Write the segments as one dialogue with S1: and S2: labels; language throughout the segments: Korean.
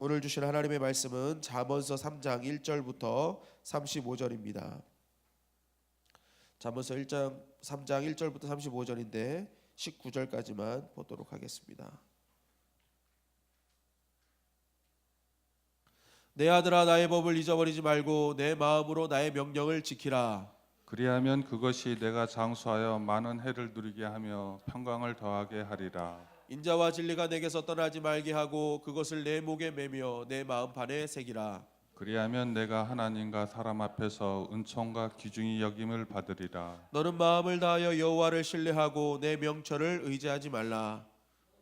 S1: 오늘 주신 하나님의 말씀은 잠언서 3장 1절부터 35절입니다. 잠언서 3장 1절부터 35절인데 19절까지만 보도록 하겠습니다. 내 아들아, 나의 법을 잊어버리지 말고 내 마음으로 나의 명령을 지키라.
S2: 그리하면 그것이 내가 장수하여 많은 해를 누리게 하며 평강을 더하게 하리라.
S1: 인자와 진리가 내게서 떠나지 말게 하고 그것을 내 목에 매며 내 마음판에 새기라.
S2: 그리하면 내가 하나님과 사람 앞에서 은총과 귀중히 여김을 받으리라.
S1: 너는 마음을 다하여 여호와를 신뢰하고 내 명철을 의지하지 말라.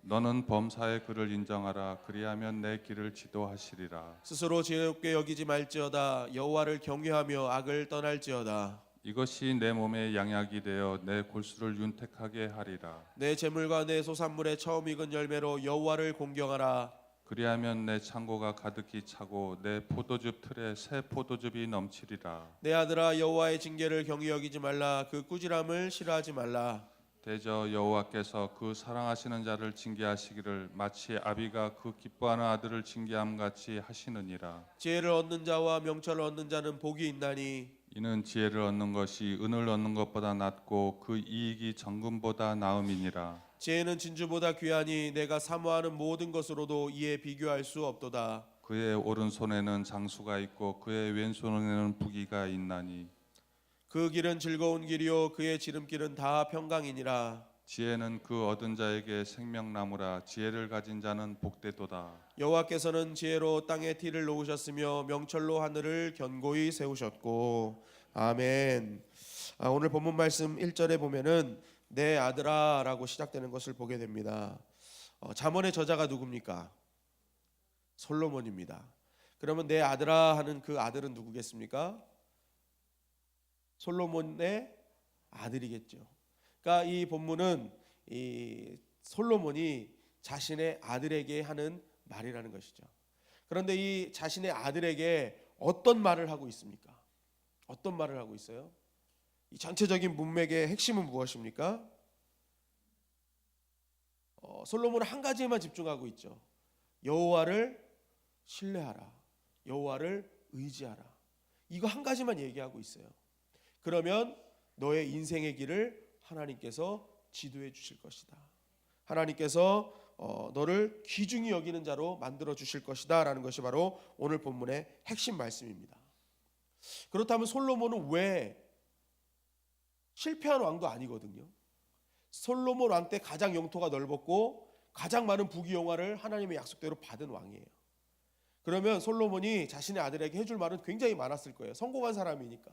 S2: 너는 범사의 그를 인정하라. 그리하면 내 길을 지도하시리라.
S1: 스스로 지혜롭게 여기지 말지어다. 여호와를 경외하며 악을 떠날지어다.
S2: 이것이 내 몸의 양약이 되어 내 골수를 윤택하게 하리라.
S1: 내 재물과 내 소산물의 처음 익은 열매로 여호와를 공경하라.
S2: 그리하면 내 창고가 가득히 차고 내 포도즙 틀에 새 포도즙이 넘치리라.
S1: 내 아들아, 여호와의 징계를 경히 여기지 말라. 그 꾸지람을 싫어하지 말라.
S2: 대저 여호와께서 그 사랑하시는 자를 징계하시기를 마치 아비가 그 기뻐하는 아들을 징계함 같이 하시느니라.
S1: 지혜를 얻는 자와 명철을 얻는 자는 복이 있나니
S2: 이는 지혜를 얻는 것이 은을 얻는 것보다 낫고 그 이익이 정금보다 나음이니라.
S1: 지혜는 진주보다 귀하니 내가 사모하는 모든 것으로도 이에 비교할 수 없도다.
S2: 그의 오른손에는 장수가 있고 그의 왼손에는 부귀가 있나니
S1: 그 길은 즐거운 길이요 그의 지름길은 다 평강이니라.
S2: 지혜는 그 얻은 자에게 생명나무라. 지혜를 가진 자는 복되도다.
S1: 여호와께서는 지혜로 땅에 티를 놓으셨으며 명철로 하늘을 견고히 세우셨고. 아멘. 오늘 본문 말씀 1절에 보면은 내 아들아 라고 시작되는 것을 보게 됩니다. 잠언의 저자가 누굽니까? 솔로몬입니다. 그러면 내 아들아 하는 그 아들은 누구겠습니까? 솔로몬의 아들이겠죠. 그러니까 이 본문은 이 솔로몬이 자신의 아들에게 하는 말이라는 것이죠. 그런데 이 자신의 아들에게 어떤 말을 하고 있습니까? 어떤 말을 하고 있어요? 이 전체적인 문맥의 핵심은 무엇입니까? 솔로몬은 한 가지에만 집중하고 있죠. 여호와를 신뢰하라. 여호와를 의지하라. 이거 한 가지만 얘기하고 있어요. 그러면 너의 인생의 길을 하나님께서 지도해 주실 것이다. 하나님께서 너를 귀중히 여기는 자로 만들어 주실 것이다 라는 것이 바로 오늘 본문의 핵심 말씀입니다. 그렇다면 솔로몬은 왜 실패한 왕도 아니거든요. 솔로몬 왕 때 가장 영토가 넓었고 가장 많은 부귀영화를 하나님의 약속대로 받은 왕이에요. 그러면 솔로몬이 자신의 아들에게 해줄 말은 굉장히 많았을 거예요. 성공한 사람이니까.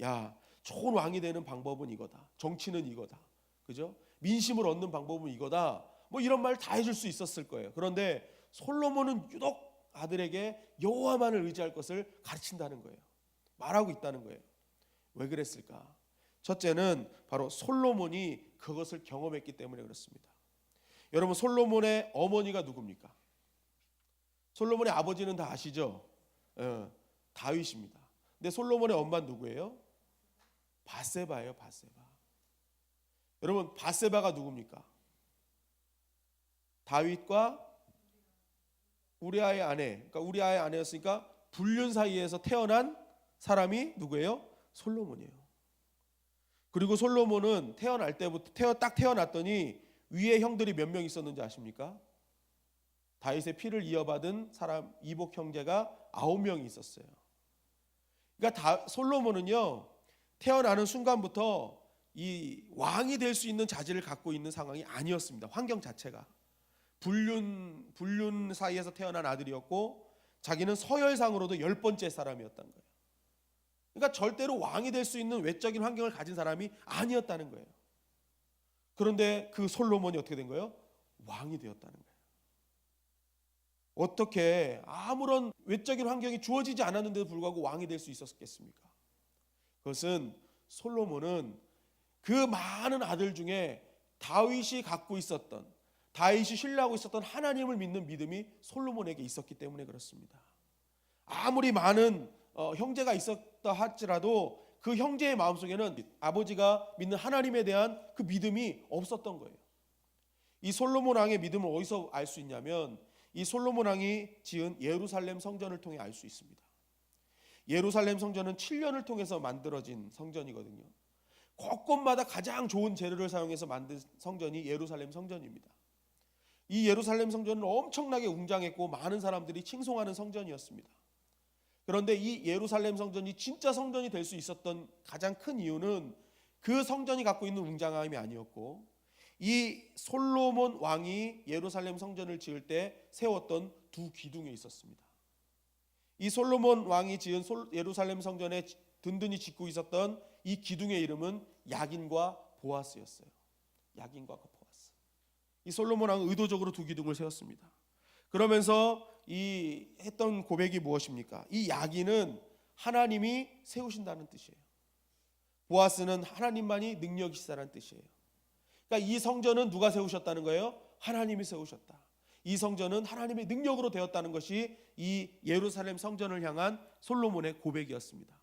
S1: 야, 좋은 왕이 되는 방법은 이거다. 정치는 이거다. 그죠? 민심을 얻는 방법은 이거다. 뭐 이런 말 다 해줄 수 있었을 거예요. 그런데 솔로몬은 유독 아들에게 여호와만을 의지할 것을 가르친다는 거예요. 말하고 있다는 거예요. 왜 그랬을까? 첫째는 바로 솔로몬이 그것을 경험했기 때문에 그렇습니다. 여러분, 솔로몬의 어머니가 누굽니까? 솔로몬의 아버지는 다 아시죠? 다윗입니다. 근데 솔로몬의 엄마는 누구예요? 밧세바예요. 밧세바. 여러분, 밧세바가 누굽니까? 다윗과 우리아의 아내. 그러니까 우리아의 아내였으니까 불륜 사이에서 태어난 사람이 누구예요? 솔로몬이에요. 그리고 솔로몬은 태어날 때부터 딱 태어났더니 위에 형들이 몇 명 있었는지 아십니까? 다윗의 피를 이어받은 사람 이복 형제가 9명이 있었어요. 그러니까 솔로몬은요, 태어나는 순간부터 이 왕이 될 수 있는 자질을 갖고 있는 상황이 아니었습니다. 환경 자체가 불륜 사이에서 태어난 아들이었고 자기는 서열상으로도 10번째 사람이었던 거예요. 그러니까 절대로 왕이 될 수 있는 외적인 환경을 가진 사람이 아니었다는 거예요. 그런데 그 솔로몬이 어떻게 된 거예요? 왕이 되었다는 거예요. 어떻게 아무런 외적인 환경이 주어지지 않았는데도 불구하고 왕이 될 수 있었겠습니까? 그것은 솔로몬은 그 많은 아들 중에 다윗이 갖고 있었던, 다윗이 신뢰하고 있었던 하나님을 믿는 믿음이 솔로몬에게 있었기 때문에 그렇습니다. 아무리 많은 형제가 있었다 할지라도 그 형제의 마음속에는 아버지가 믿는 하나님에 대한 그 믿음이 없었던 거예요. 이 솔로몬 왕의 믿음을 어디서 알 수 있냐면 이 솔로몬 왕이 지은 예루살렘 성전을 통해 알 수 있습니다. 예루살렘 성전은 7년을 통해서 만들어진 성전이거든요. 곳곳마다 가장 좋은 재료를 사용해서 만든 성전이 예루살렘 성전입니다. 이 예루살렘 성전은 엄청나게 웅장했고 많은 사람들이 칭송하는 성전이었습니다. 그런데 이 예루살렘 성전이 진짜 성전이 될 수 있었던 가장 큰 이유는 그 성전이 갖고 있는 웅장함이 아니었고, 이 솔로몬 왕이 예루살렘 성전을 지을 때 세웠던 두 기둥에 있었습니다. 이 솔로몬 왕이 지은 예루살렘 성전에 든든히 짓고 있었던 이 기둥의 이름은 야긴과 보아스였어요. 야긴과 보아스. 이 솔로몬 왕은 의도적으로 두 기둥을 세웠습니다. 그러면서 이 했던 고백이 무엇입니까? 이 야긴은 하나님이 세우신다는 뜻이에요. 보아스는 하나님만이 능력이 있다는 뜻이에요. 그러니까 이 성전은 누가 세우셨다는 거예요? 하나님이 세우셨다. 이 성전은 하나님의 능력으로 되었다는 것이 이 예루살렘 성전을 향한 솔로몬의 고백이었습니다.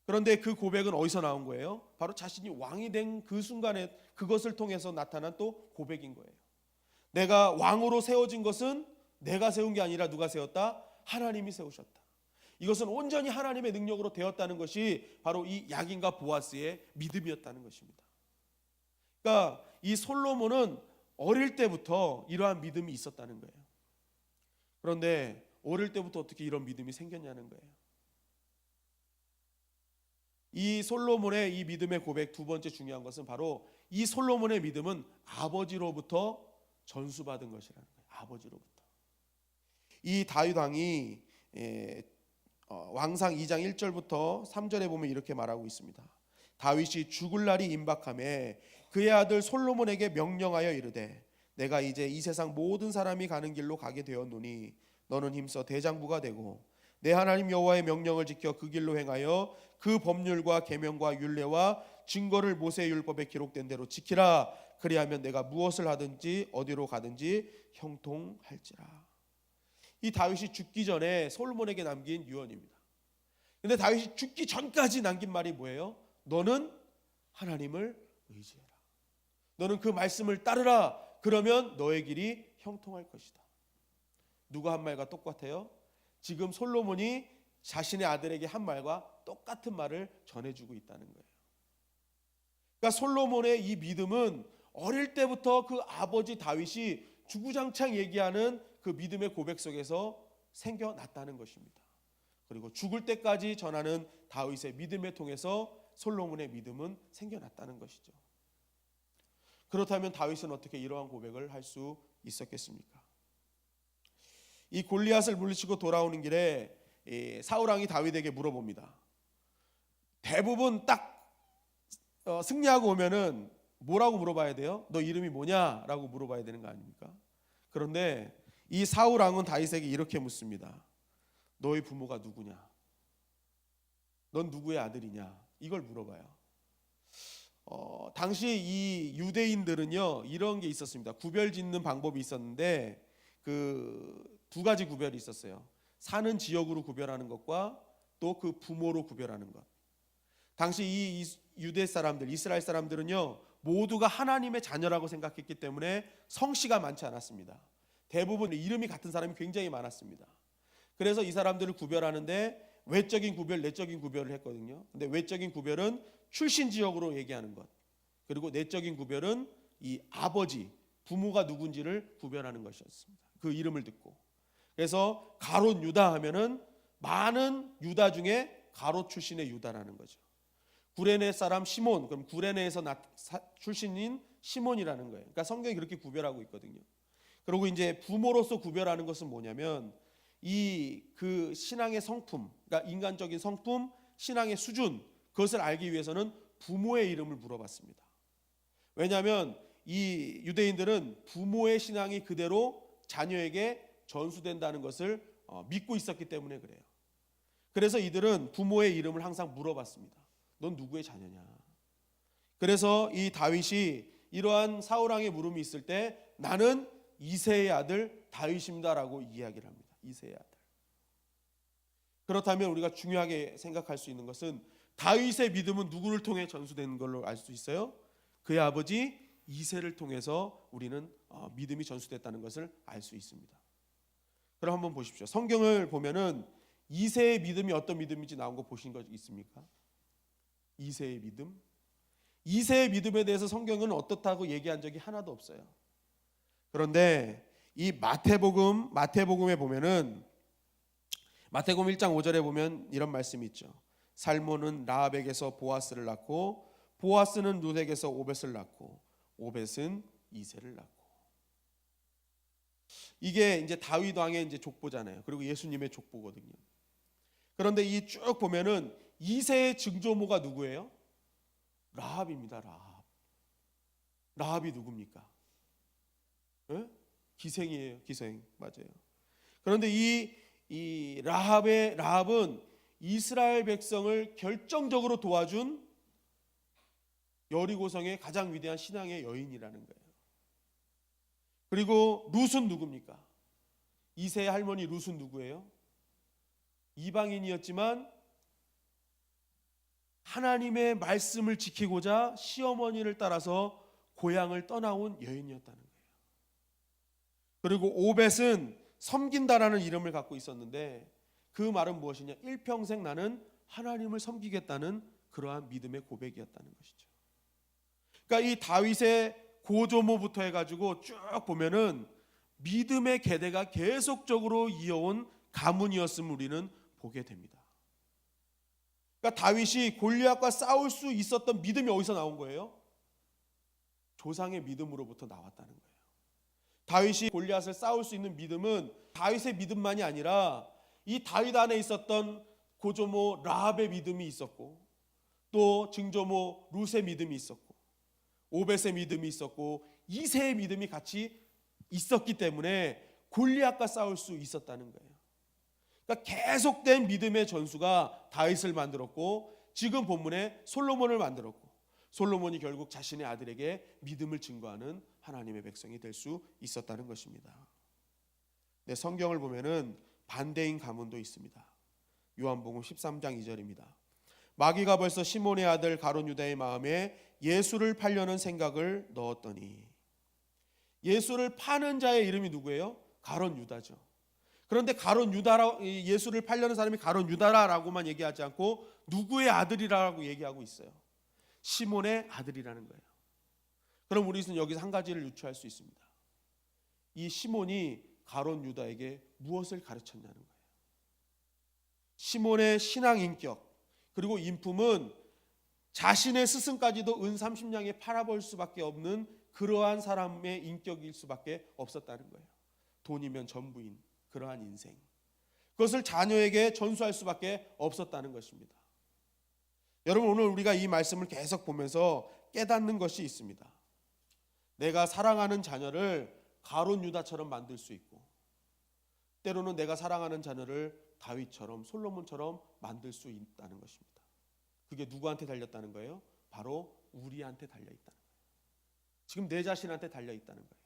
S1: 그런데 그 고백은 어디서 나온 거예요? 바로 자신이 왕이 된 그 순간에 그것을 통해서 나타난 또 고백인 거예요. 내가 왕으로 세워진 것은 내가 세운 게 아니라 누가 세웠다? 하나님이 세우셨다. 이것은 온전히 하나님의 능력으로 되었다는 것이 바로 이 야긴과 보아스의 믿음이었다는 것입니다. 그러니까 이 솔로몬은 어릴 때부터 이러한 믿음이 있었다는 거예요. 그런데 어릴 때부터 어떻게 이런 믿음이 생겼냐는 거예요. 이 솔로몬의 이 믿음의 고백 두 번째 중요한 것은 바로 이 솔로몬의 믿음은 아버지로부터 전수받은 것이라는 거예요. 아버지로부터. 이 다윗 왕이 왕상 2장 1절부터 3절에 보면 이렇게 말하고 있습니다. 다윗이 죽을 날이 임박하매 그의 아들 솔로몬에게 명령하여 이르되 내가 이제 이 세상 모든 사람이 가는 길로 가게 되었노니 너는 힘써 대장부가 되고 내 하나님 여호와의 명령을 지켜 그 길로 행하여 그 법률과 계명과 율례와 증거를 모세의 율법에 기록된 대로 지키라. 그리하면 내가 무엇을 하든지 어디로 가든지 형통할지라. 이 다윗이 죽기 전에 솔로몬에게 남긴 유언입니다. 근데 다윗이 죽기 전까지 남긴 말이 뭐예요? 너는 하나님을 의지해라. 너는 그 말씀을 따르라. 그러면 너의 길이 형통할 것이다. 누가 한 말과 똑같아요? 지금 솔로몬이 자신의 아들에게 한 말과 똑같은 말을 전해주고 있다는 거예요. 그러니까 솔로몬의 이 믿음은 어릴 때부터 그 아버지 다윗이 주구장창 얘기하는 그 믿음의 고백 속에서 생겨났다는 것입니다. 그리고 죽을 때까지 전하는 다윗의 믿음을 통해서 솔로몬의 믿음은 생겨났다는 것이죠. 그렇다면 다윗은 어떻게 이러한 고백을 할 수 있었겠습니까? 이 골리앗을 물리치고 돌아오는 길에 사울 왕이 다윗에게 물어봅니다. 대부분 딱 승리하고 오면은 뭐라고 물어봐야 돼요? 너 이름이 뭐냐라고 물어봐야 되는 거 아닙니까? 그런데 이 사울 왕은 다윗에게 이렇게 묻습니다. 너의 부모가 누구냐? 넌 누구의 아들이냐? 이걸 물어봐요. 당시 이 유대인들은요 이런 게 있었습니다. 구별 짓는 방법이 있었는데 그 두 가지 구별이 있었어요. 사는 지역으로 구별하는 것과 또 그 부모로 구별하는 것. 당시 이 유대 사람들, 이스라엘 사람들은요 모두가 하나님의 자녀라고 생각했기 때문에 성씨가 많지 않았습니다. 대부분 이름이 같은 사람이 굉장히 많았습니다. 그래서 이 사람들을 구별하는데 외적인 구별, 내적인 구별을 했거든요. 근데 외적인 구별은 출신 지역으로 얘기하는 것, 그리고 내적인 구별은 이 아버지, 부모가 누군지를 구별하는 것이었습니다. 그 이름을 듣고. 그래서 가롯 유다 하면은 많은 유다 중에 가롯 출신의 유다라는 거죠. 구레네 사람 시몬, 그럼 구레네에서 출신인 시몬이라는 거예요. 그러니까 성경이 그렇게 구별하고 있거든요. 그리고 이제 부모로서 구별하는 것은 뭐냐면 이 그 신앙의 성품, 그러니까 인간적인 성품, 신앙의 수준, 그것을 알기 위해서는 부모의 이름을 물어봤습니다. 왜냐하면 이 유대인들은 부모의 신앙이 그대로 자녀에게 전수된다는 것을 믿고 있었기 때문에 그래요. 그래서 이들은 부모의 이름을 항상 물어봤습니다. 넌 누구의 자녀냐? 그래서 이 다윗이 이러한 사울 왕의 물음이 있을 때 나는 이새의 아들 다윗입니다라고 이야기를 합니다. 이새의 아들. 그렇다면 우리가 중요하게 생각할 수 있는 것은 다윗의 믿음은 누구를 통해 전수된 걸로 알 수 있어요? 그의 아버지 이새를 통해서 우리는 믿음이 전수됐다는 것을 알 수 있습니다. 그럼 한번 보십시오. 성경을 보면은 이새의 믿음이 어떤 믿음인지 나온 거 보신 거 있습니까? 이새의 믿음. 이새의 믿음에 대해서 성경은 어떻다고 얘기한 적이 하나도 없어요. 그런데 이 마태복음에 보면은 마태복음 1장 5절에 보면 이런 말씀이 있죠. 살몬은 라합에게서 보아스를 낳고 보아스는 룻에게서 오벳을 낳고 오벳은 이새를 낳고. 이게 이제 다윗 왕의 이제 족보잖아요. 그리고 예수님의 족보거든요. 그런데 이 쭉 보면은 이새의 증조모가 누구예요? 라합입니다. 라합이 누굽니까? 에? 기생이에요. 기생. 맞아요. 그런데 이 라합은 이스라엘 백성을 결정적으로 도와준 여리고성의 가장 위대한 신앙의 여인이라는 거예요. 그리고 룻은 누굽니까? 이새의 할머니 룻은 누구예요? 이방인이었지만 하나님의 말씀을 지키고자 시어머니를 따라서 고향을 떠나온 여인이었다는 거예요. 그리고 오벳은 섬긴다라는 이름을 갖고 있었는데 그 말은 무엇이냐? 일평생 나는 하나님을 섬기겠다는 그러한 믿음의 고백이었다는 것이죠. 그러니까 이 다윗의 고조모부터 해가지고 쭉 보면은 믿음의 계대가 계속적으로 이어온 가문이었음을 우리는 보게 됩니다. 그러니까 다윗이 골리앗과 싸울 수 있었던 믿음이 어디서 나온 거예요? 조상의 믿음으로부터 나왔다는 거예요. 다윗이 골리앗을 싸울 수 있는 믿음은 다윗의 믿음만이 아니라 이 다윗 안에 있었던 고조모 라합의 믿음이 있었고 또 증조모 룻의 믿음이 있었고 오벳의 믿음이 있었고 이새의 믿음이 같이 있었기 때문에 골리앗과 싸울 수 있었다는 거예요. 그러니까 계속된 믿음의 전수가 다윗을 만들었고 지금 본문에 솔로몬을 만들었고 솔로몬이 결국 자신의 아들에게 믿음을 증거하는 하나님의 백성이 될 수 있었다는 것입니다. 네, 성경을 보면은 반대인 가문도 있습니다. 요한복음 13장 2절입니다. 마귀가 벌써 시몬의 아들 가룟 유다의 마음에 예수를 팔려는 생각을 넣었더니. 예수를 파는 자의 이름이 누구예요? 가룟 유다죠. 그런데 가룟 유다라 예수를 팔려는 사람이 가룟 유다라고만 얘기하지 않고 누구의 아들이라고 얘기하고 있어요. 시몬의 아들이라는 거예요. 그럼 우리는 여기서 한 가지를 유추할 수 있습니다. 이 시몬이 가룟 유다에게 무엇을 가르쳤냐는 거예요. 시몬의 신앙 인격 그리고 인품은 자신의 스승까지도 은 30냥에 팔아볼 수밖에 없는 그러한 사람의 인격일 수밖에 없었다는 거예요. 돈이면 전부인 그러한 인생. 그것을 자녀에게 전수할 수밖에 없었다는 것입니다. 여러분 오늘 우리가 이 말씀을 계속 보면서 깨닫는 것이 있습니다. 내가 사랑하는 자녀를 가룟 유다처럼 만들 수 있고 때로는 내가 사랑하는 자녀를 다윗처럼 솔로몬처럼 만들 수 있다는 것입니다. 그게 누구한테 달렸다는 거예요? 바로 우리한테 달려있다는 거예요. 지금 내 자신한테 달려있다는 거예요.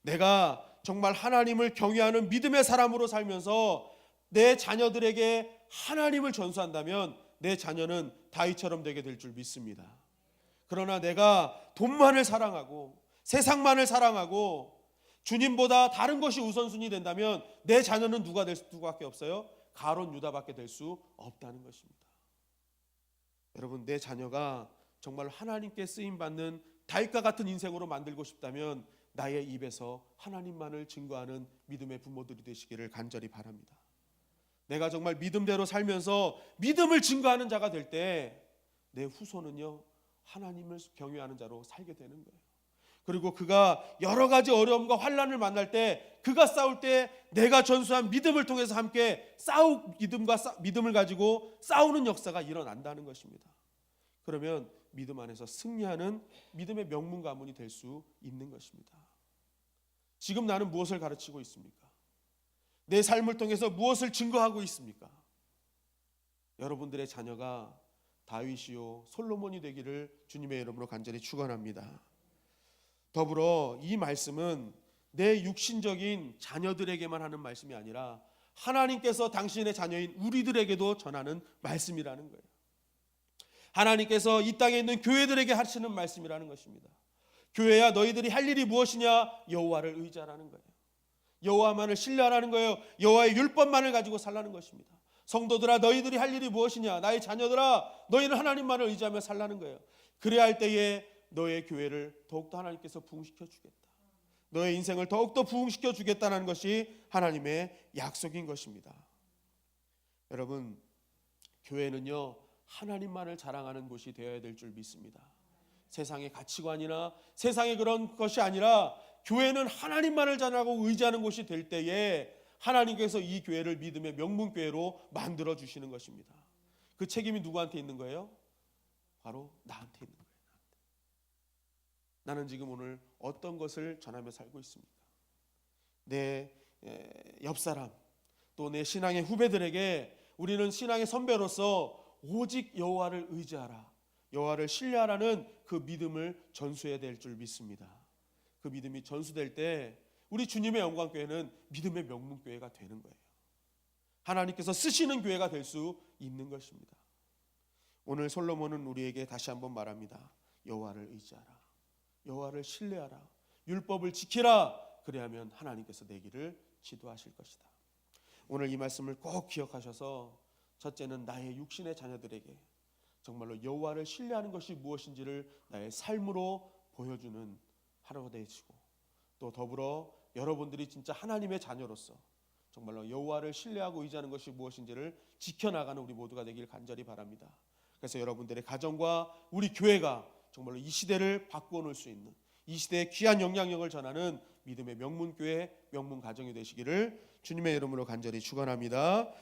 S1: 내가 정말 하나님을 경외하는 믿음의 사람으로 살면서 내 자녀들에게 하나님을 전수한다면 내 자녀는 다윗처럼 되게 될 줄 믿습니다. 그러나 내가 돈만을 사랑하고 세상만을 사랑하고 주님보다 다른 것이 우선순위 된다면 내 자녀는 누가 될 수밖에 없어요? 가룟 유다밖에 될 수 없다는 것입니다. 여러분 내 자녀가 정말 하나님께 쓰임받는 다윗과 같은 인생으로 만들고 싶다면 나의 입에서 하나님만을 증거하는 믿음의 부모들이 되시기를 간절히 바랍니다. 내가 정말 믿음대로 살면서 믿음을 증거하는 자가 될 때 내 후손은요 하나님을 경외하는 자로 살게 되는 거예요. 그리고 그가 여러 가지 어려움과 환난을 만날 때 그가 싸울 때 내가 전수한 믿음을 통해서 함께 믿음을 가지고 싸우는 역사가 일어난다는 것입니다. 그러면 믿음 안에서 승리하는 믿음의 명문 가문이 될 수 있는 것입니다. 지금 나는 무엇을 가르치고 있습니까? 내 삶을 통해서 무엇을 증거하고 있습니까? 여러분들의 자녀가 다윗이요 솔로몬이 되기를 주님의 이름으로 간절히 축원합니다. 더불어 이 말씀은 내 육신적인 자녀들에게만 하는 말씀이 아니라 하나님께서 당신의 자녀인 우리들에게도 전하는 말씀이라는 거예요. 하나님께서 이 땅에 있는 교회들에게 하시는 말씀이라는 것입니다. 교회야 너희들이 할 일이 무엇이냐? 여호와를 의지하라는 거예요. 여호와만을 신뢰하라는 거예요. 여호와의 율법만을 가지고 살라는 것입니다. 성도들아, 너희들이 할 일이 무엇이냐? 나의 자녀들아, 너희는 하나님만을 의지하며 살라는 거예요. 그래야 할 때에 너의 교회를 더욱더 하나님께서 부흥시켜 주겠다. 너의 인생을 더욱더 부흥시켜 주겠다는 것이 하나님의 약속인 것입니다. 여러분, 교회는요, 하나님만을 자랑하는 곳이 되어야 될 줄 믿습니다. 세상의 가치관이나 세상의 그런 것이 아니라 교회는 하나님만을 자랑하고 의지하는 곳이 될 때에 하나님께서 이 교회를 믿음의 명문교회로 만들어 주시는 것입니다. 그 책임이 누구한테 있는 거예요? 바로 나한테 있는 거예요. 나는 지금 오늘 어떤 것을 전하며 살고 있습니까? 내 옆사람, 또 내 신앙의 후배들에게 우리는 신앙의 선배로서 오직 여호와를 의지하라, 여호와를 신뢰하라는 그 믿음을 전수해야 될 줄 믿습니다. 그 믿음이 전수될 때 우리 주님의 영광교회는 믿음의 명문교회가 되는 거예요. 하나님께서 쓰시는 교회가 될 수 있는 것입니다. 오늘 솔로몬은 우리에게 다시 한번 말합니다. 여호와를 의지하라, 여호와를 신뢰하라, 율법을 지키라. 그래야면 하나님께서 내 길을 지도하실 것이다. 오늘 이 말씀을 꼭 기억하셔서 첫째는 나의 육신의 자녀들에게 정말로 여호와를 신뢰하는 것이 무엇인지를 나의 삶으로 보여주는 하루가 되시고, 또 더불어 여러분들이 진짜 하나님의 자녀로서 정말로 여호와를 신뢰하고 의지하는 것이 무엇인지를 지켜나가는 우리 모두가 되길 간절히 바랍니다. 그래서 여러분들의 가정과 우리 교회가 정말로 이 시대를 바꾸어 놓을 수 있는, 이 시대의 귀한 영향력을 전하는 믿음의 명문교회, 명문가정이 되시기를 주님의 이름으로 간절히 축원합니다.